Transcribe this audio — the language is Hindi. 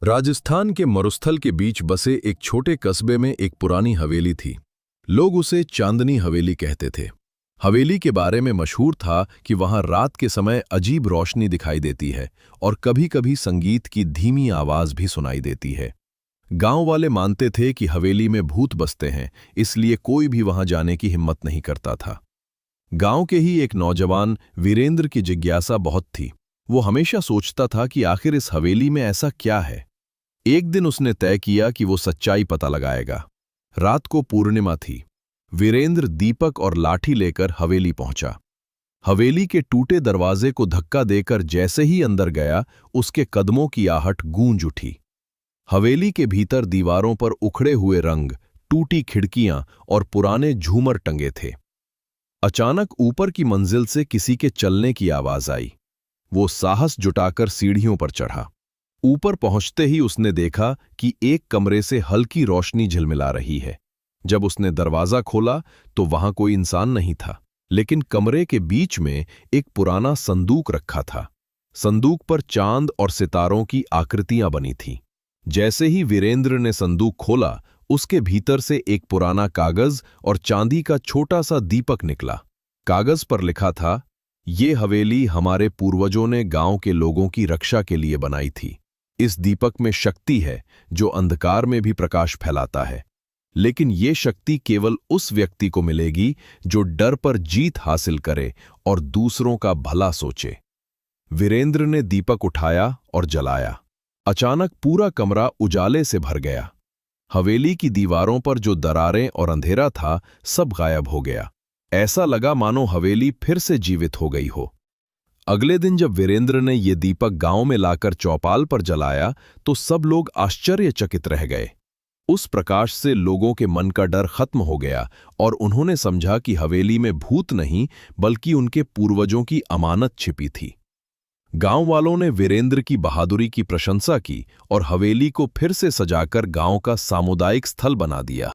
राजस्थान के मरुस्थल के बीच बसे एक छोटे कस्बे में एक पुरानी हवेली थी। लोग उसे चांदनी हवेली कहते थे। हवेली के बारे में मशहूर था कि वहां रात के समय अजीब रोशनी दिखाई देती है और कभी-कभी संगीत की धीमी आवाज भी सुनाई देती है। गांव वाले मानते थे कि हवेली में भूत बसते हैं, इसलिए कोई भी वहां जाने की हिम्मत नहीं करता था। गांव के ही एक नौजवान वीरेंद्र की जिज्ञासा बहुत थी। वो हमेशा सोचता था कि आखिर इस हवेली में ऐसा क्या है। एक दिन उसने तय किया कि वो सच्चाई पता लगाएगा। रात को पूर्णिमा थी। वीरेंद्र दीपक और लाठी लेकर हवेली पहुंचा। हवेली के टूटे दरवाजे को धक्का देकर जैसे ही अंदर गया, उसके कदमों की आहट गूंज उठी। हवेली के भीतर दीवारों पर उखड़े हुए रंग, टूटी खिड़कियां और पुराने झूमर टंगे थे। अचानक ऊपर की मंजिल से किसी के चलने की आवाज आई। वो साहस जुटाकर सीढ़ियों पर चढ़ा। ऊपर पहुंचते ही उसने देखा कि एक कमरे से हल्की रोशनी झिलमिला रही है। जब उसने दरवाजा खोला तो वहां कोई इंसान नहीं था, लेकिन कमरे के बीच में एक पुराना संदूक रखा था। संदूक पर चांद और सितारों की आकृतियां बनी थीं। जैसे ही वीरेंद्र ने संदूक खोला, उसके भीतर से एक पुराना कागज और चांदी का छोटा सा दीपक निकला। कागज पर लिखा था, ये हवेली हमारे पूर्वजों ने गांव के लोगों की रक्षा के लिए बनाई थी। इस दीपक में शक्ति है जो अंधकार में भी प्रकाश फैलाता है, लेकिन ये शक्ति केवल उस व्यक्ति को मिलेगी जो डर पर जीत हासिल करे और दूसरों का भला सोचे। वीरेंद्र ने दीपक उठाया और जलाया। अचानक पूरा कमरा उजाले से भर गया। हवेली की दीवारों पर जो दरारें और अंधेरा था, सब गायब हो गया। ऐसा लगा मानो हवेली फिर से जीवित हो गई हो। अगले दिन जब वीरेंद्र ने ये दीपक गांव में लाकर चौपाल पर जलाया तो सब लोग आश्चर्यचकित रह गए। उस प्रकाश से लोगों के मन का डर खत्म हो गया और उन्होंने समझा कि हवेली में भूत नहीं बल्कि उनके पूर्वजों की अमानत छिपी थी। गांव वालों ने वीरेंद्र की बहादुरी की प्रशंसा की और हवेली को फिर से सजाकर गांव का सामुदायिक स्थल बना दिया।